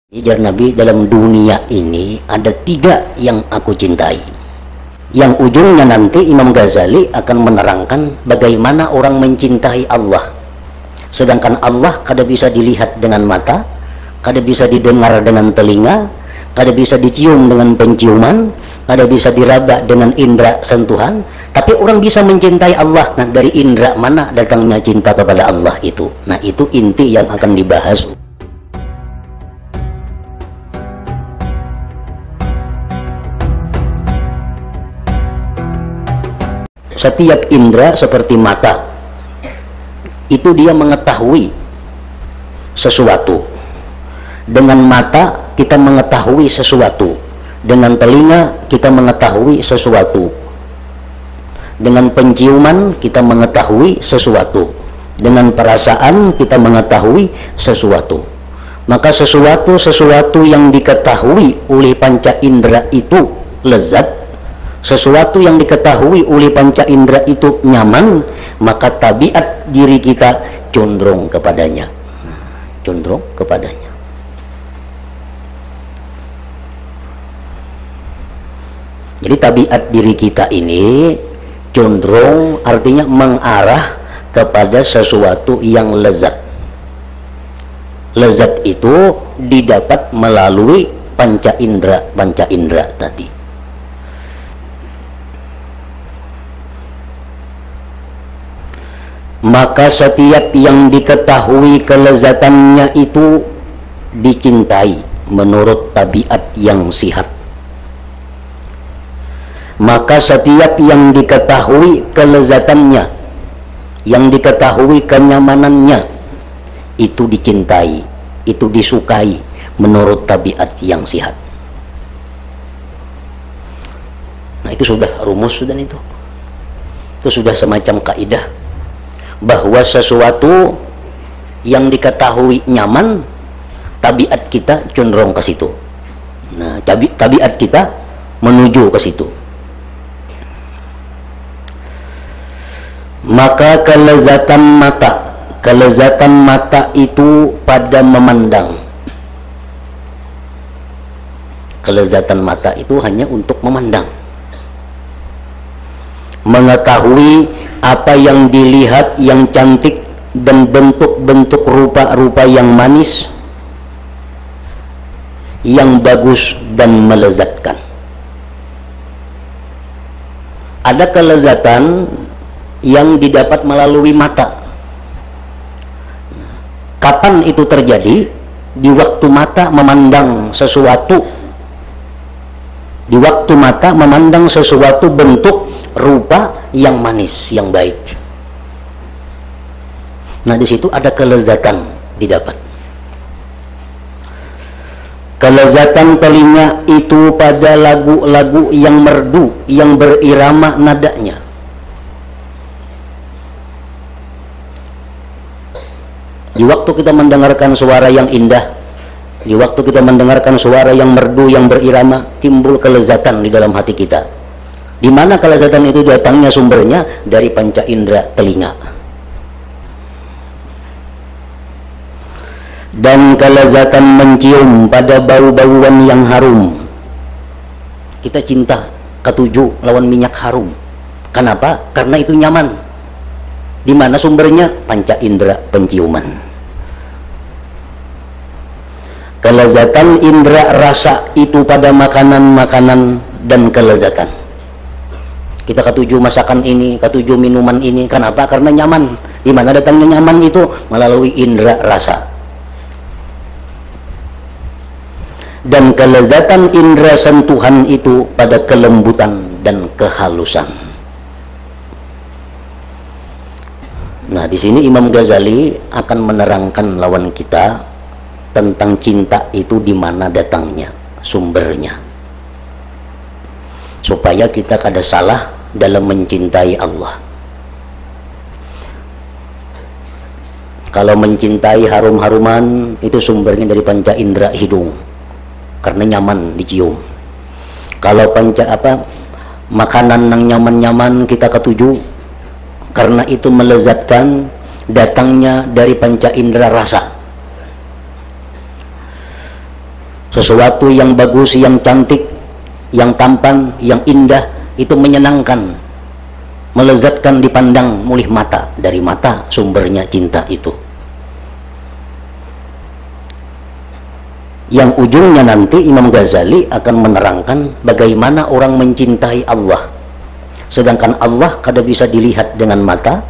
Ujar Nabi, dalam dunia ini ada 3 yang aku cintai. Yang ujungnya nanti Imam Ghazali akan menerangkan bagaimana orang mencintai Allah. Sedangkan Allah kada bisa dilihat dengan mata, kada bisa didengar dengan telinga, kada bisa dicium dengan penciuman, kada bisa diraba dengan indera sentuhan. Tapi orang bisa mencintai Allah. Nah, dari indera mana datangnya cinta kepada Allah itu? Nah, itu inti yang akan dibahas. Setiap indera seperti mata itu dia mengetahui sesuatu. Dengan mata kita mengetahui sesuatu, dengan telinga kita mengetahui sesuatu, dengan penciuman kita mengetahui sesuatu, dengan perasaan kita mengetahui sesuatu. Maka sesuatu yang diketahui oleh panca indera itu lezat, sesuatu yang diketahui oleh panca indera itu nyaman, maka tabiat diri kita condong kepadanya. Condong kepadanya. Jadi tabiat diri kita ini condong, artinya mengarah kepada sesuatu yang lezat. Lezat itu didapat melalui panca indera tadi. Maka setiap yang diketahui kelezatannya itu dicintai menurut tabiat yang sihat. Maka setiap yang diketahui kelezatannya, yang diketahui kenyamanannya, itu dicintai, itu disukai menurut tabiat yang sihat. Nah, itu sudah rumus, sudah itu sudah semacam kaidah bahwa sesuatu yang diketahui nyaman, tabiat kita cenderung ke situ. Nah, tabiat kita menuju ke situ. Maka kelezatan mata itu pada memandang. Kelezatan mata itu hanya untuk memandang, mengetahui apa yang dilihat yang cantik dan bentuk-bentuk rupa-rupa yang manis, yang bagus dan melezatkan. Ada kelezatan yang didapat melalui mata. Kapan itu terjadi? Di waktu mata memandang sesuatu, di waktu mata memandang sesuatu bentuk rupa yang manis, yang baik. Nah, di situ ada kelezatan didapat. Kelezatan telinga itu pada lagu-lagu yang merdu, yang berirama nadanya. Di waktu kita mendengarkan suara yang indah, di waktu kita mendengarkan suara yang merdu, yang berirama, timbul kelezatan di dalam hati kita. Di mana kelezatan itu datangnya sumbernya? Dari panca indera telinga. Dan kelezatan mencium pada bau-bauan yang harum. Kita cinta ketujuh lawan minyak harum. Kenapa? Karena itu nyaman. Di mana sumbernya? Panca indera penciuman. Kelezatan indera rasa itu pada makanan-makanan dan kelezatan. Kita ketujuh masakan ini, ketujuh minuman ini. Kenapa? Karena nyaman. Di mana datangnya nyaman itu? Melalui indera rasa. Dan kelezatan indera sentuhan itu pada kelembutan dan kehalusan. Nah, di sini Imam Ghazali akan menerangkan lawan kita tentang cinta itu di mana datangnya, sumbernya, supaya kita kada salah dalam mencintai Allah. Kalau mencintai harum-haruman itu sumbernya dari panca indera hidung, karena nyaman dicium. Kalau makanan yang nyaman-nyaman kita ketuju, karena itu melezatkan, datangnya dari panca indera rasa. Sesuatu yang bagus, yang cantik, yang tampan, yang indah, itu menyenangkan, melezatkan dipandang oleh mata. Dari mata sumbernya cinta itu, yang ujungnya nanti Imam Ghazali akan menerangkan bagaimana orang mencintai Allah. Sedangkan Allah kada bisa dilihat dengan mata,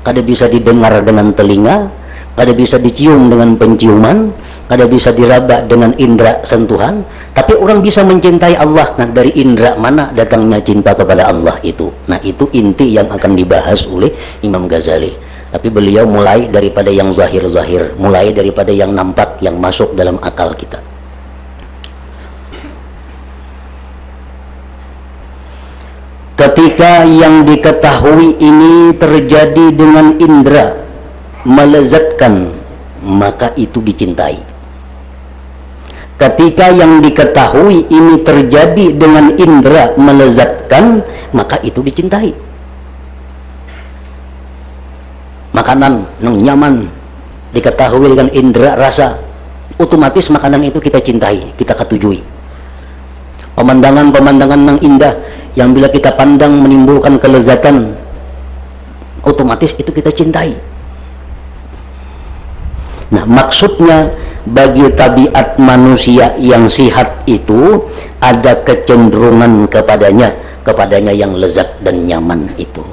kada bisa didengar dengan telinga, kada bisa dicium dengan penciuman, kada bisa diraba dengan indera sentuhan. Tapi orang bisa mencintai Allah. Nah, dari indera mana datangnya cinta kepada Allah itu? Nah, itu inti yang akan dibahas oleh Imam Ghazali. Tapi beliau mulai daripada yang zahir-zahir, mulai daripada yang nampak, yang masuk dalam akal kita. Ketika yang diketahui ini terjadi dengan indera, melezatkan, maka itu dicintai. Ketika yang diketahui ini terjadi dengan indera, melezatkan, maka itu dicintai. Makanan yang nyaman diketahui dengan indera rasa, otomatis makanan itu kita cintai, kita ketujui. Pemandangan-pemandangan yang indah yang bila kita pandang menimbulkan kelezatan, otomatis itu kita cintai. Nah, maksudnya bagi tabiat manusia yang sihat itu ada kecenderungan kepadanya yang lezat dan nyaman itu.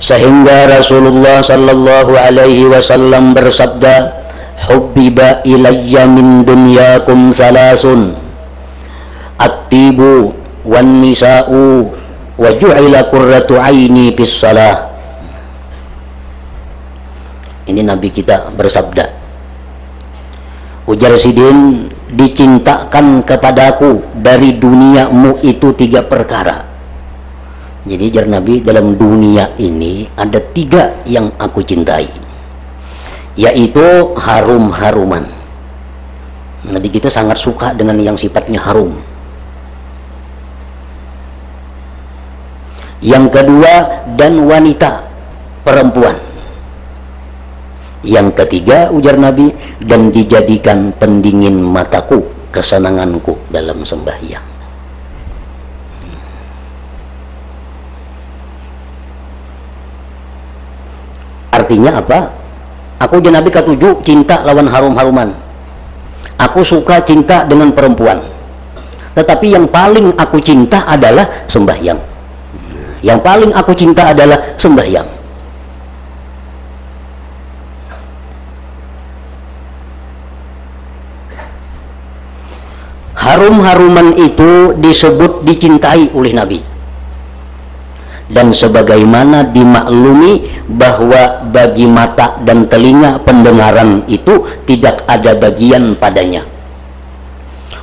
Sehingga Rasulullah sallallahu alaihi wasallam bersabda, "Hubbiba ilayya min dunyakum salasun, at-tibu wan nisa'u wa ju'ila qurratu aini bis salah." Ini Nabi kita bersabda, ujar Sidin, dicintakan kepadaku dari duniamu itu 3 perkara. Jadi jar Nabi, dalam dunia ini ada 3 yang aku cintai, yaitu harum-haruman. Nabi kita sangat suka dengan yang sifatnya harum. Yang kedua, dan wanita, perempuan. Yang ketiga, ujar Nabi, dan dijadikan pendingin mataku, kesenanganku dalam sembahyang. Artinya apa? Aku ujar Nabi ketujuh, cinta lawan harum-haruman. Aku suka cinta dengan perempuan. Tetapi yang paling aku cinta adalah sembahyang. Yang paling aku cinta adalah sembahyang. Harum-haruman itu disebut dicintai oleh Nabi. Dan sebagaimana dimaklumi bahwa bagi mata dan telinga pendengaran itu tidak ada bagian padanya.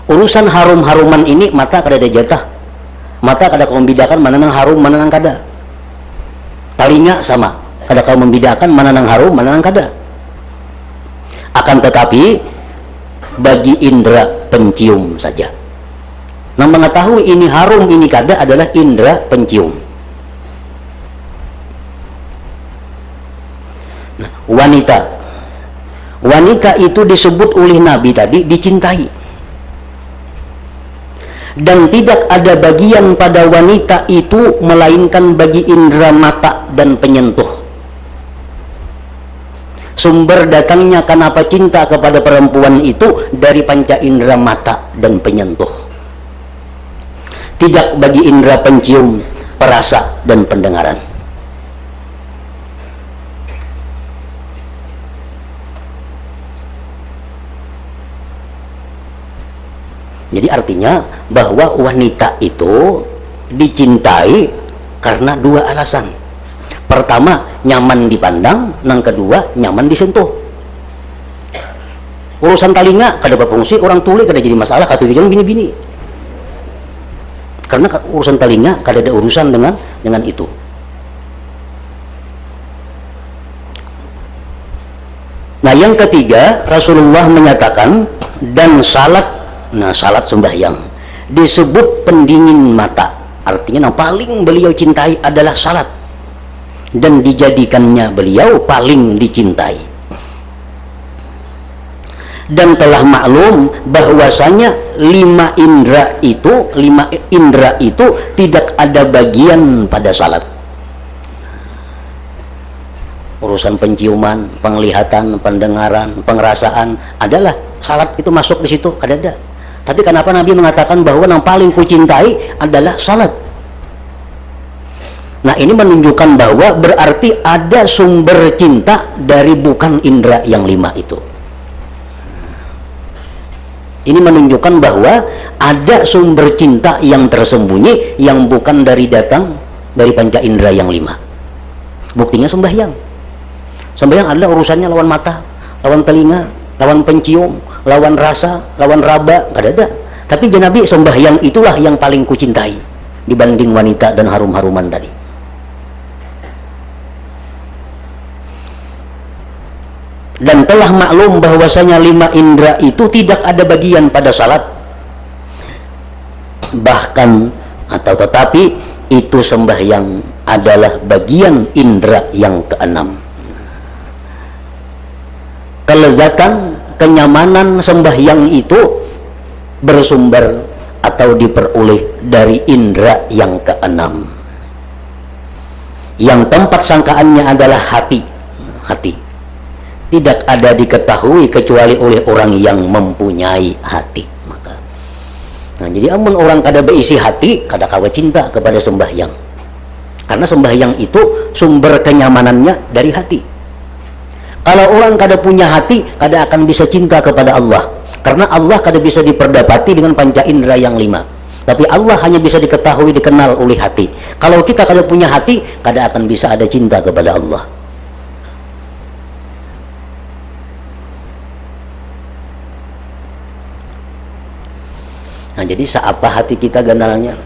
Urusan harum-haruman ini mata kada ada jatah. Mata kada kau membedakan mana nang harum, mana nang kada. Telinga sama, kada kau membedakan mana nang harum, mana nang kada. Akan tetapi bagi indera pencium saja. Yang mengetahui ini harum, ini kada adalah indera pencium. Nah, wanita itu disebut oleh Nabi tadi dicintai, dan tidak ada bagian pada wanita itu melainkan bagi indera mata dan penyentuh. Sumber datangnya kenapa cinta kepada perempuan itu dari panca indera mata dan penyentuh, tidak bagi indera pencium, perasa dan pendengaran. Jadi artinya bahwa wanita itu dicintai karena 2 alasan. Pertama, nyaman dipandang, yang kedua, nyaman disentuh. Urusan telinga kada berfungsi, orang tuli kada jadi masalah, kata jangan bini-bini. Karena urusan telinga kada ada urusan dengan itu. Nah, yang ketiga, Rasulullah menyatakan, dan salat. Nah, salat sembahyang disebut pendingin mata. Artinya yang paling beliau cintai adalah salat. dan dijadikannya beliau paling dicintai. Dan telah maklum bahwasanya lima indra itu tidak ada bagian pada salat. Urusan penciuman, penglihatan, pendengaran, pengerasaan adalah salat itu masuk di situ, ada. Tapi kenapa Nabi mengatakan bahwa yang paling kucintai adalah salat? Nah, ini menunjukkan bahwa berarti ada sumber cinta dari bukan indra yang lima itu. Ini menunjukkan bahwa ada sumber cinta yang tersembunyi yang bukan datang dari panca indera yang lima. Buktinya sembahyang. Sembahyang adalah urusannya lawan mata, lawan telinga, lawan pencium, lawan rasa, lawan raba, nggak ada. Tapi Nabi sembahyang itulah yang paling kucintai dibanding wanita dan harum-haruman tadi. Dan telah maklum bahwasanya lima indra itu tidak ada bagian pada salat. Bahkan atau tetapi itu sembahyang adalah bagian indra yang keenam. Kelezatan, kenyamanan sembahyang itu bersumber atau diperoleh dari indra yang keenam. Yang tempat sangkaannya adalah hati. Tidak ada diketahui kecuali oleh orang yang mempunyai hati. Maka, jadi amun orang kada berisi hati, kada kawa cinta kepada sembahyang. Karena sembahyang itu sumber kenyamanannya dari hati. Kalau orang kada punya hati, kada akan bisa cinta kepada Allah. Karena Allah kada bisa diperdapati dengan panca indera yang lima. Tapi Allah hanya bisa diketahui, dikenal oleh hati. Kalau kita kada punya hati, kada akan bisa ada cinta kepada Allah. Nah, jadi seapa hati kita ganalnya,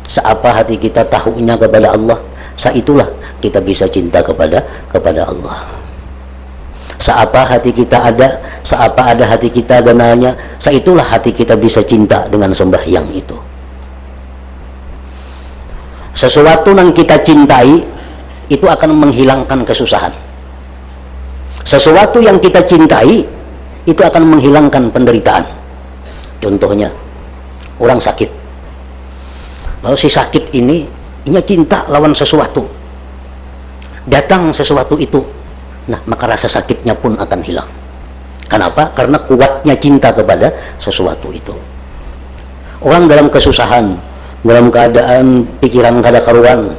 seapa hati kita tahunya kepada Allah, saitulah kita bisa cinta kepada Allah. Seapa hati kita ada, seapa ada hati kita ganalnya, saitulah hati kita bisa cinta dengan sembahyang itu. Sesuatu yang kita cintai itu akan menghilangkan kesusahan. Sesuatu yang kita cintai itu akan menghilangkan penderitaan. Contohnya, orang sakit. Lalu si sakit ini cinta lawan sesuatu. Datang sesuatu itu. Nah, maka rasa sakitnya pun akan hilang. Kenapa? Karena kuatnya cinta kepada sesuatu itu. Orang dalam kesusahan, dalam keadaan pikiran kada karuan,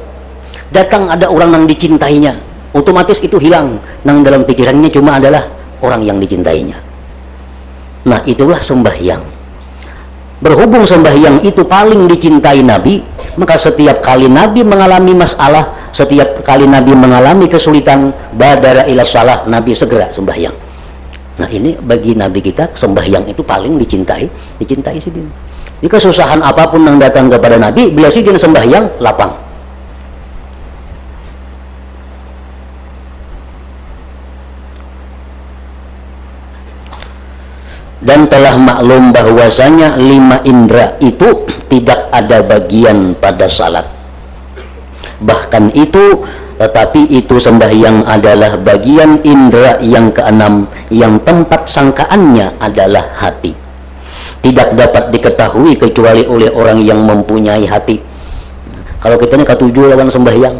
datang ada orang yang dicintainya, otomatis itu hilang. Nang dalam pikirannya cuma adalah orang yang dicintainya. Nah, itulah sembahyang. Berhubung sembahyang itu paling dicintai Nabi, maka setiap kali Nabi mengalami masalah, setiap kali Nabi mengalami kesulitan, badara ila shalah, Nabi segera sembahyang. Nah, ini bagi Nabi kita sembahyang itu paling dicintai sih. Jadi kesusahan apapun yang datang kepada Nabi, bila sih dia sembahyang lapang. Dan telah maklum bahwasanya lima indra itu tidak ada bagian pada salat. Bahkan itu, tetapi itu sembahyang adalah bagian indra yang keenam, yang tempat sangkaannya adalah hati. Tidak dapat diketahui kecuali oleh orang yang mempunyai hati. Kalau kita ini ketujuh lawan sembahyang,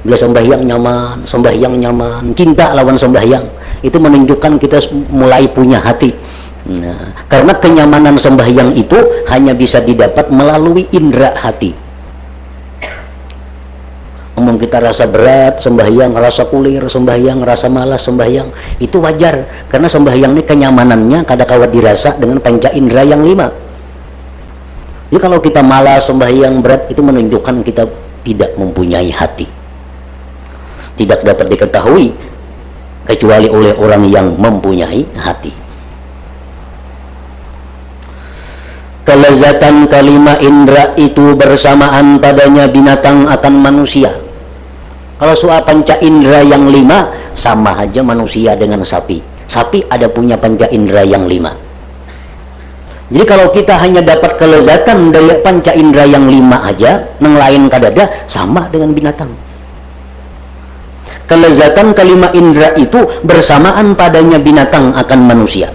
bila sembahyang nyaman, cinta lawan sembahyang, itu menunjukkan kita mulai punya hati. Nah, karena kenyamanan sembahyang itu hanya bisa didapat melalui indera hati. Umum kita rasa berat sembahyang, rasa kulir sembahyang, rasa malas sembahyang, itu wajar karena sembahyang ini kenyamanannya kada kawat dirasa dengan panca indera yang lima. Jadi kalau kita malas sembahyang berat, itu menunjukkan kita tidak mempunyai hati. Tidak dapat diketahui kecuali oleh orang yang mempunyai hati. Kelezatan kelima indra itu bersamaan padanya binatang akan manusia. Kalau soal panca indra yang lima, sama aja manusia dengan sapi. Sapi ada punya panca indra yang lima. Jadi kalau kita hanya dapat kelezatan dari panca indra yang lima aja, yang lain kadada, sama dengan binatang. kelezatan kelima indera itu bersamaan padanya binatang akan manusia.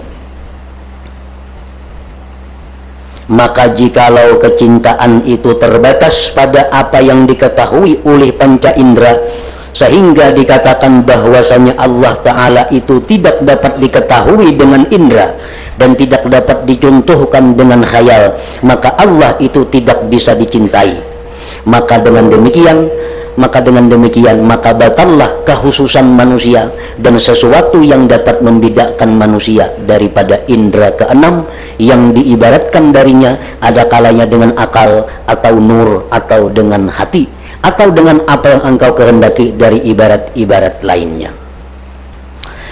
Maka jikalau kecintaan itu terbatas pada apa yang diketahui oleh panca indera, sehingga dikatakan bahwasanya Allah Ta'ala itu tidak dapat diketahui dengan indera dan tidak dapat dicontohkan dengan khayal, maka Allah itu tidak bisa dicintai. Maka dengan demikian maka batallah kekhususan manusia dan sesuatu yang dapat membedakan manusia daripada indera keenam yang diibaratkan darinya ada kalanya dengan akal atau nur atau dengan hati atau dengan apa yang engkau kehendaki dari ibarat-ibarat lainnya.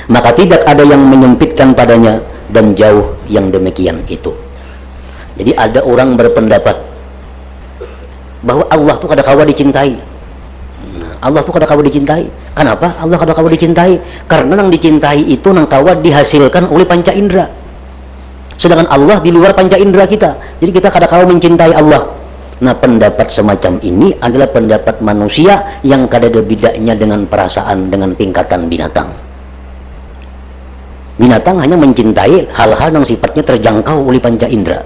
Maka tidak ada yang menyempitkan padanya dan jauh yang demikian itu. Jadi ada orang berpendapat bahwa Allah itu kadang-kadang dicintai. Allah itu kadang-kadang dicintai. Kenapa Allah kadang-kadang dicintai? Karena yang dicintai itu nang kawa dihasilkan oleh panca indera. Sedangkan Allah di luar panca indera kita. Jadi kita kadang-kadang mencintai Allah. Nah, pendapat semacam ini adalah pendapat manusia yang kadada bedanya dengan perasaan, dengan tingkatan binatang. Binatang hanya mencintai hal-hal yang sifatnya terjangkau oleh panca indera.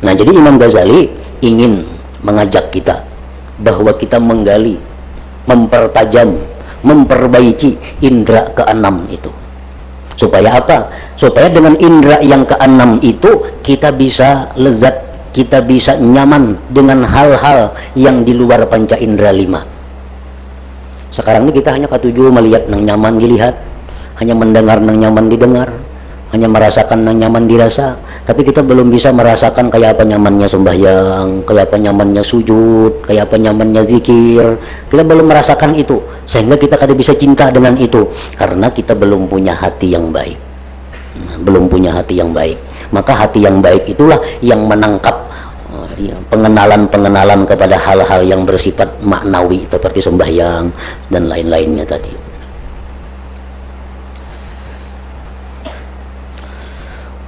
Nah, jadi Imam Ghazali ingin mengajak kita bahwa kita menggali, mempertajam, memperbaiki indera keenam itu. Supaya apa? Supaya dengan indera yang keenam itu kita bisa lezat, kita bisa nyaman dengan hal-hal yang di luar panca indera lima. Sekarang ini kita hanya ketujuh melihat yang nyaman dilihat, hanya mendengar yang nyaman didengar, hanya merasakan yang nyaman dirasa, tapi kita belum bisa merasakan kayak apa nyamannya sembahyang, kayak apa nyamannya sujud, kayak apa nyamannya zikir. Kita belum merasakan itu, sehingga kita kada bisa cinta dengan itu, karena kita belum punya hati yang baik. Belum punya hati yang baik. Maka hati yang baik itulah yang menangkap pengenalan-pengenalan kepada hal-hal yang bersifat maknawi seperti sembahyang dan lain-lainnya tadi.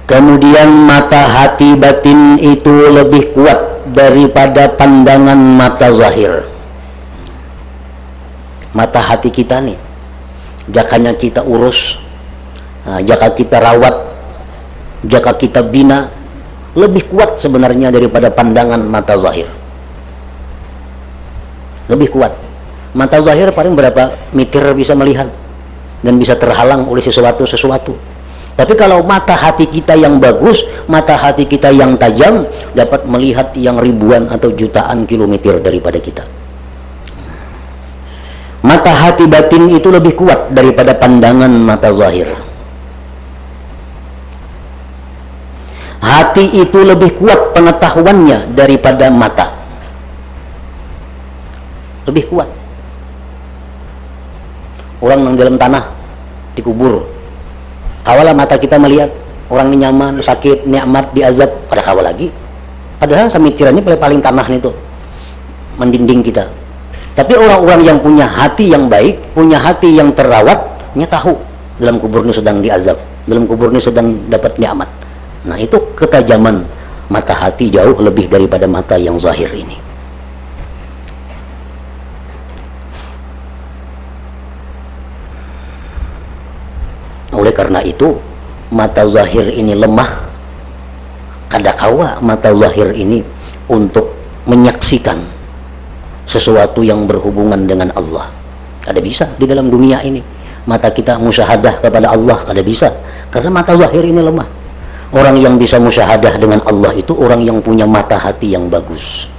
Kemudian mata hati batin itu lebih kuat daripada pandangan mata zahir. Mata hati kita nih, jakanya kita urus, jaka kita rawat, jaka kita bina, lebih kuat sebenarnya daripada pandangan mata zahir. Lebih kuat. Mata zahir paling berapa meter bisa melihat dan bisa terhalang oleh sesuatu. Tapi kalau mata hati kita yang bagus, mata hati kita yang tajam, dapat melihat yang ribuan atau jutaan kilometer daripada kita. Mata hati batin itu lebih kuat daripada pandangan mata zahir. Hati itu lebih kuat pengetahuannya daripada mata. Lebih kuat. Orang yang dalam tanah dikubur, kawalah mata kita melihat orang ini nyaman, sakit, nikmat, diazab, pada kawal lagi. Padahal semikirannya paling tanah itu mendinding kita. Tapi orang-orang yang punya hati yang baik, punya hati yang terawat, nya tahu dalam kubur ini sedang diazab, dalam kubur ini sedang dapat nikmat. Nah, itu ketajaman mata hati jauh lebih daripada mata yang zahir ini. Oleh karena itu, mata zahir ini lemah. Kadakawa mata zahir ini untuk menyaksikan sesuatu yang berhubungan dengan Allah. Kada bisa di dalam dunia ini. Mata kita musyahadah kepada Allah, kada bisa. Karena mata zahir ini lemah. Orang yang bisa musyahadah dengan Allah itu orang yang punya mata hati yang bagus.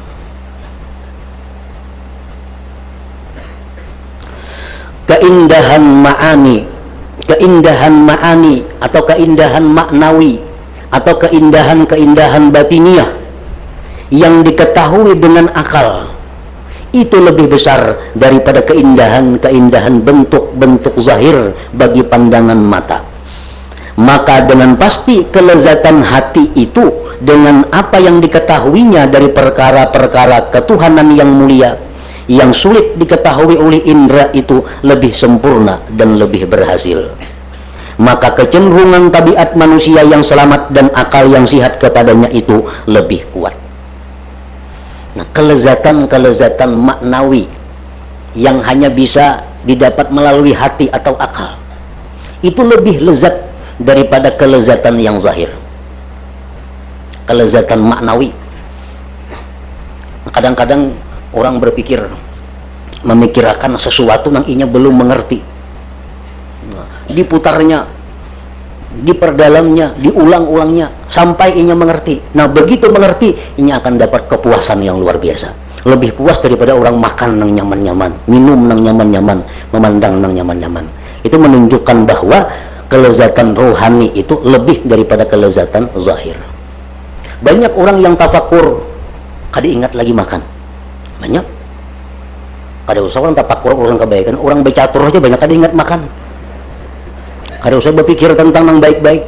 Keindahan ma'ani atau keindahan maknawi atau keindahan batiniyah yang diketahui dengan akal itu lebih besar daripada keindahan bentuk-bentuk zahir bagi pandangan mata. Maka dengan pasti kelezatan hati itu dengan apa yang diketahuinya dari perkara-perkara ketuhanan yang mulia yang sulit diketahui oleh indera itu lebih sempurna dan lebih berhasil. maka kecenderungan tabiat manusia yang selamat dan akal yang sihat kepadanya itu lebih kuat. Nah, kelezatan-kelezatan maknawi yang hanya bisa didapat melalui hati atau akal itu lebih lezat daripada kelezatan yang zahir, kelezatan maknawi. Kadang-kadang orang memikirkan sesuatu yang inya belum mengerti, diputarnya, diperdalamnya, diulang-ulangnya sampai inya mengerti. Nah, begitu mengerti, inya akan dapat kepuasan yang luar biasa, lebih puas daripada orang makan nang nyaman-nyaman, minum nang nyaman-nyaman, memandang nang nyaman-nyaman. Itu menunjukkan bahwa kelezatan rohani itu lebih daripada kelezatan zahir. Banyak orang yang tafakur kada ingat lagi makan. Banyak. Kada usah orang tafakur urusan kebaikan, orang becatur aja banyak kada ingat makan. Kada usah berpikir tentang yang baik-baik.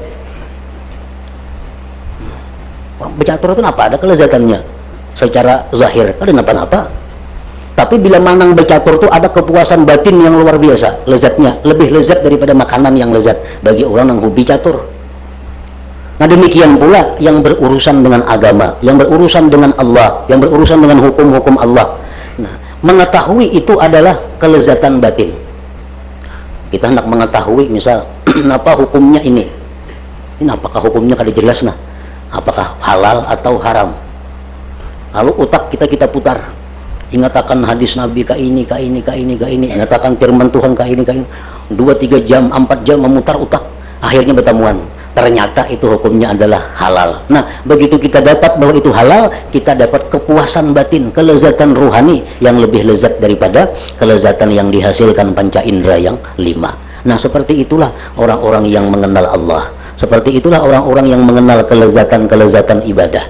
Orang becatur itu apa? Ada kelezatannya secara zahir, kada napa-napa. Tapi bila manang becatur itu ada kepuasan batin yang luar biasa, lezatnya lebih lezat daripada makanan yang lezat bagi orang yang hobi catur. Nah, demikian pula yang berurusan dengan agama, yang berurusan dengan Allah, yang berurusan dengan hukum-hukum Allah. Nah, mengetahui itu adalah kelezatan batin. Kita hendak mengetahui misal apa hukumnya ini apakah hukumnya kada jelas, nah apakah halal atau haram. Lalu otak kita putar, ingatakan hadis Nabi ka ini, ingatakan firman Tuhan ka ini, 2-3 jam, 4 jam memutar otak, akhirnya bertemuan ternyata itu hukumnya adalah halal. Nah, begitu kita dapat bahwa itu halal, kita dapat kepuasan batin, kelezatan ruhani yang lebih lezat daripada kelezatan yang dihasilkan panca indera yang 5. Nah, seperti itulah orang-orang yang mengenal Allah, seperti itulah orang-orang yang mengenal kelezatan-kelezatan ibadah.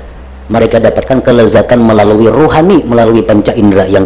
Mereka dapatkan kelezatan melalui ruhani, melalui panca indera yang